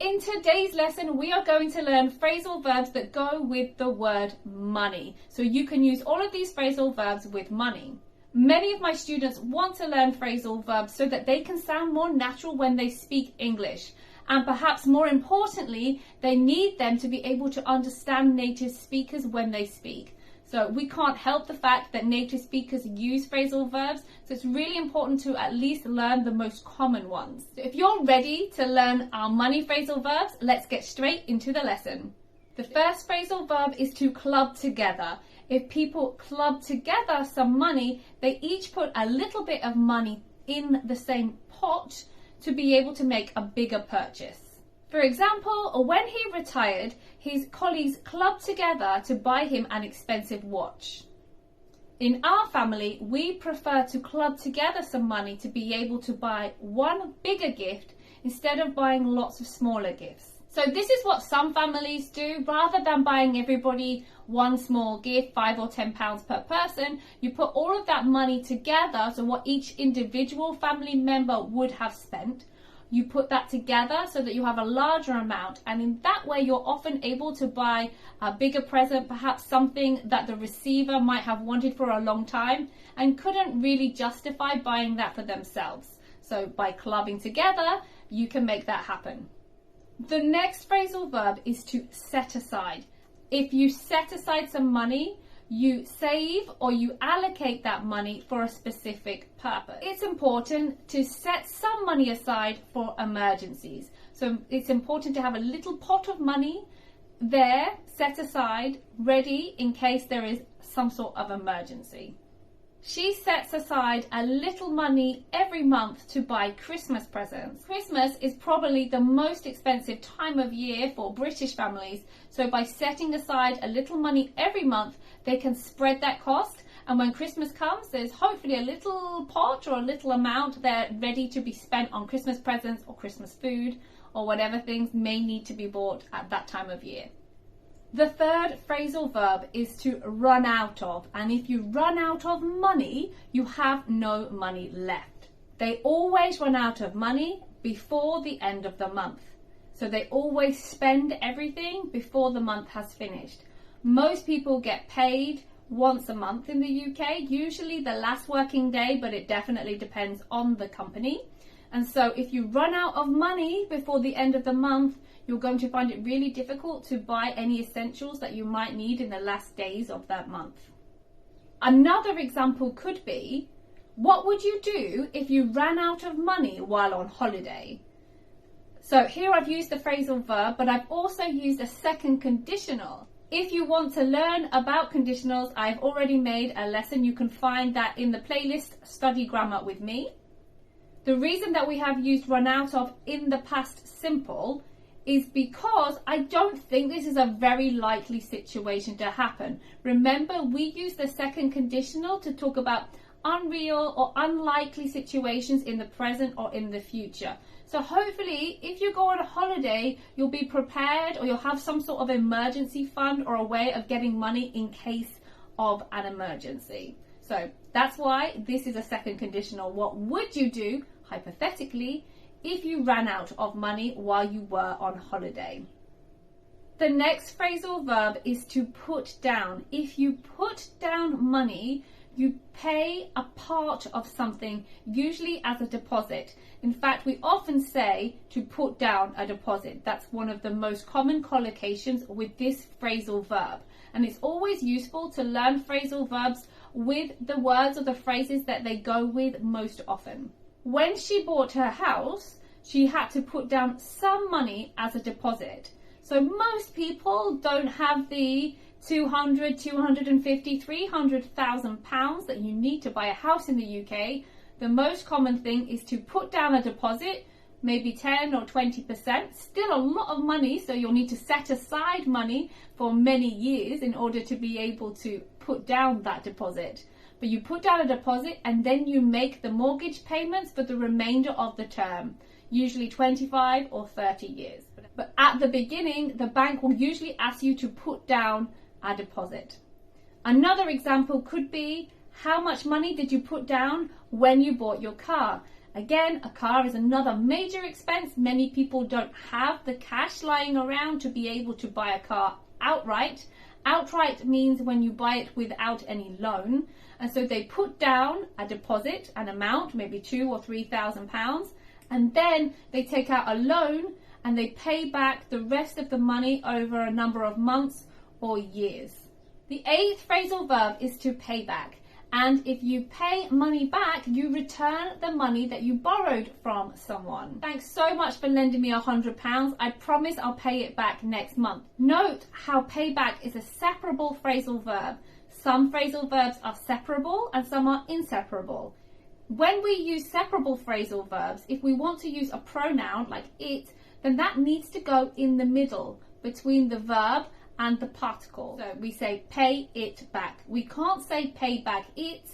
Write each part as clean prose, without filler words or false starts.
in today's lesson, we are going to learn phrasal verbs that go with the word money. So you can use all of these phrasal verbs with money. Many of my students want to learn phrasal verbs so that they can sound more natural when they speak English. And perhaps more importantly, they need them to be able to understand native speakers when they speak. So we can't help the fact that native speakers use phrasal verbs, so it's really important to at least learn the most common ones. So if you're ready to learn our money phrasal verbs, let's get straight into the lesson. The first phrasal verb is to club together. If people club together some money, they each put a little bit of money in the same pot to be able to make a bigger purchase. For example, when he retired, his colleagues clubbed together to buy him an expensive watch. In our family, we prefer to club together some money to be able to buy one bigger gift instead of buying lots of smaller gifts. So this is what some families do. Rather than buying everybody one small gift, £5 or £10 per person, you put all of that money together, so what each individual family member would have spent, you put that together so that you have a larger amount, and in that way you're often able to buy a bigger present, perhaps something that the receiver might have wanted for a long time and couldn't really justify buying that for themselves. So by clubbing together, you can make that happen. The next phrasal verb is to set aside. If you set aside some money, you save or you allocate that money for a specific purpose. It's important to set some money aside for emergencies. So it's important to have a little pot of money there, set aside, ready in case there is some sort of emergency. She sets aside a little money every month to buy Christmas presents. Christmas is probably the most expensive time of year for British families, so by setting aside a little money every month, they can spread that cost, and when Christmas comes, there's hopefully a little pot or a little amount there ready to be spent on Christmas presents or Christmas food or whatever things may need to be bought at that time of year. The third phrasal verb is to run out of, and if you run out of money, you have no money left. They always run out of money before the end of the month. So they always spend everything before the month has finished. Most people get paid once a month in the UK, usually the last working day, but it definitely depends on the company. And so if you run out of money before the end of the month, you're going to find it really difficult to buy any essentials that you might need in the last days of that month. Another example could be, what would you do if you ran out of money while on holiday? So here I've used the phrasal verb, but I've also used a second conditional. If you want to learn about conditionals, I've already made a lesson. You can find that in the playlist Study Grammar with Me. The reason that we have used run out of in the past simple is because I don't think this is a very likely situation to happen. Remember, we use the second conditional to talk about unreal or unlikely situations in the present or in the future. So hopefully, if you go on a holiday, you'll be prepared, or you'll have some sort of emergency fund or a way of getting money in case of an emergency. So that's why this is a second conditional. What would you do, hypothetically, if you ran out of money while you were on holiday? The next phrasal verb is to put down. If you put down money, you pay a part of something, usually as a deposit. In fact, we often say to put down a deposit. That's one of the most common collocations with this phrasal verb. And it's always useful to learn phrasal verbs with the words or the phrases that they go with most often. When she bought her house, she had to put down some money as a deposit. So most people don't have the 200, 250, 300,000 pounds that you need to buy a house in the UK. The most common thing is to put down a deposit, maybe 10 or 20%, still a lot of money, so you'll need to set aside money for many years in order to be able to put down that deposit. But you put down a deposit and then you make the mortgage payments for the remainder of the term, usually 25 or 30 years. But at the beginning, the bank will usually ask you to put down a deposit. Another example could be, how much money did you put down when you bought your car? Again, a car is another major expense. Many people don't have the cash lying around to be able to buy a car outright. Outright means when you buy it without any loan. And so they put down a deposit, an amount, maybe £2,000 or £3,000, and then they take out a loan and they pay back the rest of the money over a number of months or years. The 8th phrasal verb is to pay back. And if you pay money back, you return the money that you borrowed from someone. Thanks so much for lending me £100. I promise I'll pay it back next month. Note how payback is a separable phrasal verb. Some phrasal verbs are separable and some are inseparable. When we use separable phrasal verbs, if we want to use a pronoun like it, then that needs to go in the middle between the verb and the particle. So we say pay it back. We can't say pay back it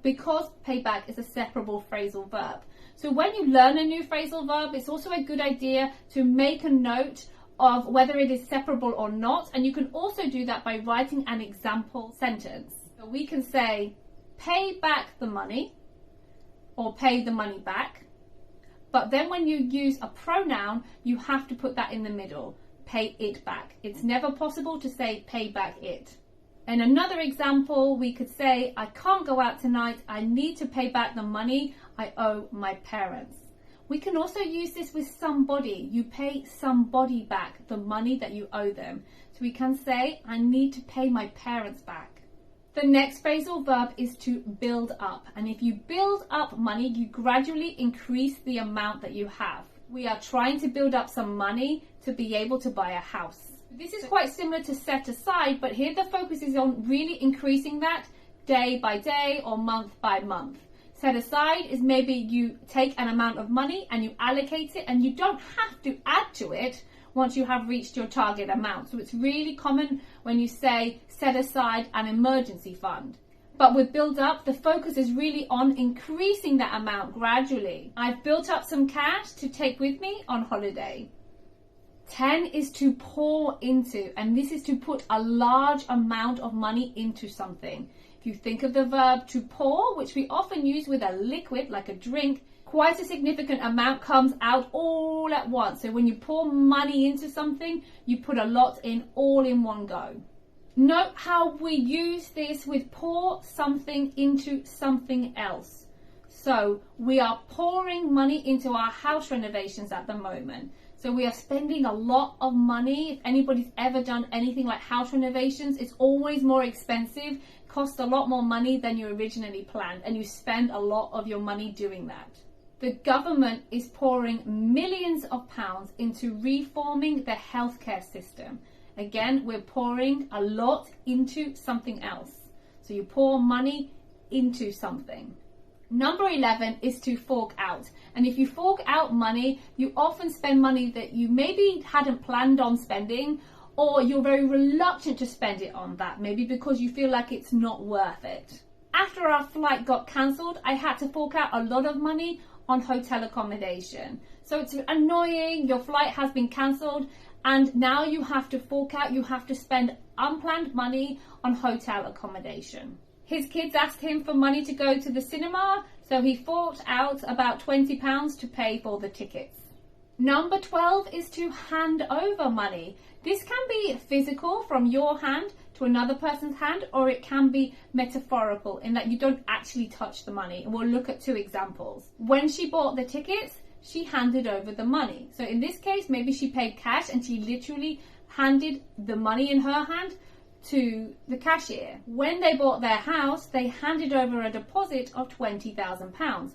because pay back is a separable phrasal verb. So when you learn a new phrasal verb, it's also a good idea to make a note of whether it is separable or not. And you can also do that by writing an example sentence. So we can say pay back the money or pay the money back. But then when you use a pronoun, you have to put that in the middle. Pay it back. It's never possible to say pay back it. In another example, we could say, I can't go out tonight. I need to pay back the money I owe my parents. We can also use this with somebody. You pay somebody back the money that you owe them. So we can say, I need to pay my parents back. The next phrasal verb is to build up. And if you build up money, you gradually increase the amount that you have. We are trying to build up some money to be able to buy a house. This is quite similar to set aside, but here the focus is on really increasing that day by day or month by month. Set aside is maybe you take an amount of money and you allocate it and you don't have to add to it once you have reached your target amount. So it's really common when you say set aside an emergency fund. But with build up, the focus is really on increasing that amount gradually. I've built up some cash to take with me on holiday. 10 is to pour into, and this is to put a large amount of money into something. If you think of the verb to pour, which we often use with a liquid like a drink, quite a significant amount comes out all at once. So when you pour money into something, you put a lot in all in one go. Note how we use this with pour something into something else. So we are pouring money into our house renovations at the moment. So we are spending a lot of money. If anybody's ever done anything like house renovations, it's always more expensive, costs a lot more money than you originally planned, and you spend a lot of your money doing that. The government is pouring millions of pounds into reforming the healthcare system. Again, we're pouring a lot into something else. So you pour money into something. Number 11 is to fork out. And if you fork out money, you often spend money that you maybe hadn't planned on spending, or you're very reluctant to spend it on that, maybe because you feel like it's not worth it. After our flight got cancelled, I had to fork out a lot of money on hotel accommodation. So it's annoying, your flight has been cancelled, and now you have to fork out, you have to spend unplanned money on hotel accommodation. His kids asked him for money to go to the cinema, so he forked out about £20 to pay for the tickets. Number 12 is to hand over money. This can be physical from your hand to another person's hand, or it can be metaphorical in that you don't actually touch the money. And we'll look at two examples. When she bought the tickets, she handed over the money. So in this case, maybe she paid cash and she literally handed the money in her hand to the cashier. When they bought their house, they handed over a deposit of £20,000.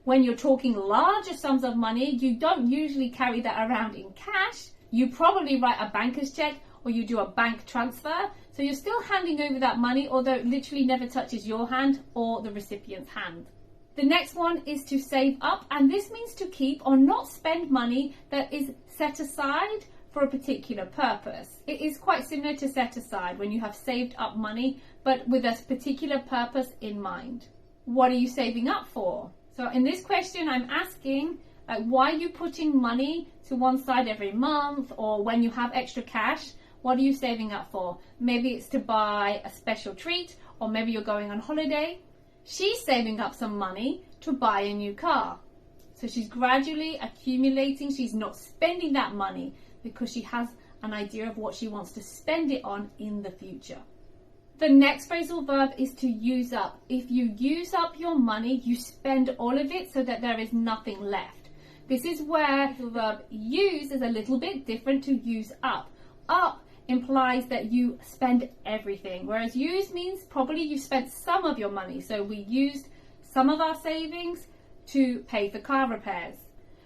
When you're talking larger sums of money, you don't usually carry that around in cash. You probably write a banker's check or you do a bank transfer. So you're still handing over that money, although it literally never touches your hand or the recipient's hand. The next one is to save up, and this means to keep or not spend money that is set aside for a particular purpose. It is quite similar to set aside when you have saved up money, but with a particular purpose in mind. What are you saving up for? So in this question, I'm asking, why are you putting money to one side every month, or when you have extra cash, what are you saving up for? Maybe it's to buy a special treat, or maybe you're going on holiday. She's saving up some money to buy a new car. So she's gradually accumulating. She's not spending that money because she has an idea of what she wants to spend it on in the future. The next phrasal verb is to use up. If you use up your money, you spend all of it so that there is nothing left. This is where the verb use is a little bit different to use up. Up implies that you spend everything, whereas use means probably you spent some of your money. So we used some of our savings to pay for car repairs.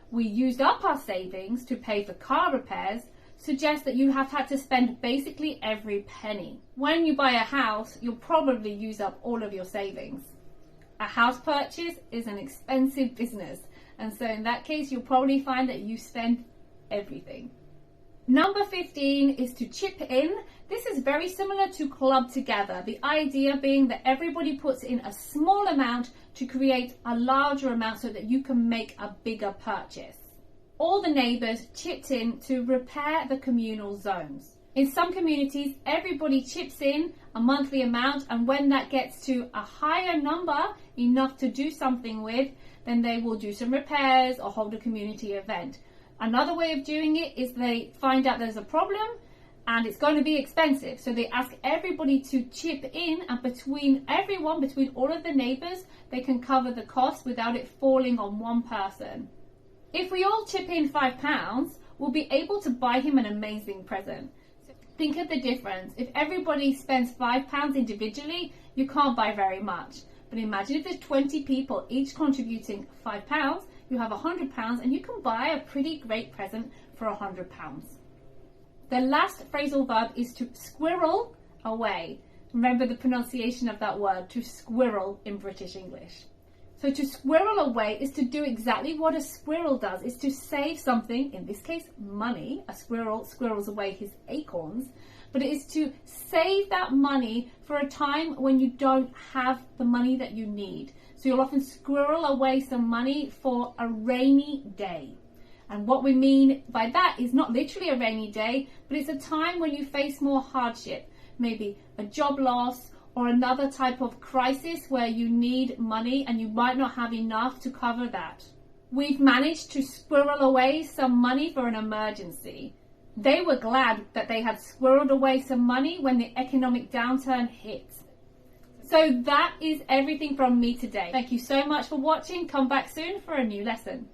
We used up our savings to pay for car repairs suggests that you have had to spend basically every penny. When you buy a house, you'll probably use up all of your savings. A house purchase is an expensive business, and so in that case you'll probably find that you spend everything. Number 15 is to chip in. This is very similar to club together, the idea being that everybody puts in a small amount to create a larger amount so that you can make a bigger purchase. All the neighbours chipped in to repair the communal zones. In some communities, everybody chips in a monthly amount, and when that gets to a higher number, enough to do something with, then they will do some repairs or hold a community event. Another way of doing it is they find out there's a problem and it's going to be expensive, so they ask everybody to chip in, and between all of the neighbours, they can cover the cost without it falling on one person. If we all chip in £5, we'll be able to buy him an amazing present. So think of the difference. If everybody spends £5 individually, you can't buy very much. But imagine if there's 20 people each contributing £5, you have £100 and you can buy a pretty great present for £100. The last phrasal verb is to squirrel away. Remember the pronunciation of that word, to squirrel in British English. So to squirrel away is to do exactly what a squirrel does, is to save something, in this case money. A squirrel squirrels away his acorns, but it is to save that money for a time when you don't have the money that you need. So you'll often squirrel away some money for a rainy day. And what we mean by that is not literally a rainy day, but it's a time when you face more hardship, maybe a job loss, or another type of crisis where you need money and you might not have enough to cover that. We've managed to squirrel away some money for an emergency. They were glad that they had squirreled away some money when the economic downturn hit. So that is everything from me today. Thank you so much for watching. Come back soon for a new lesson.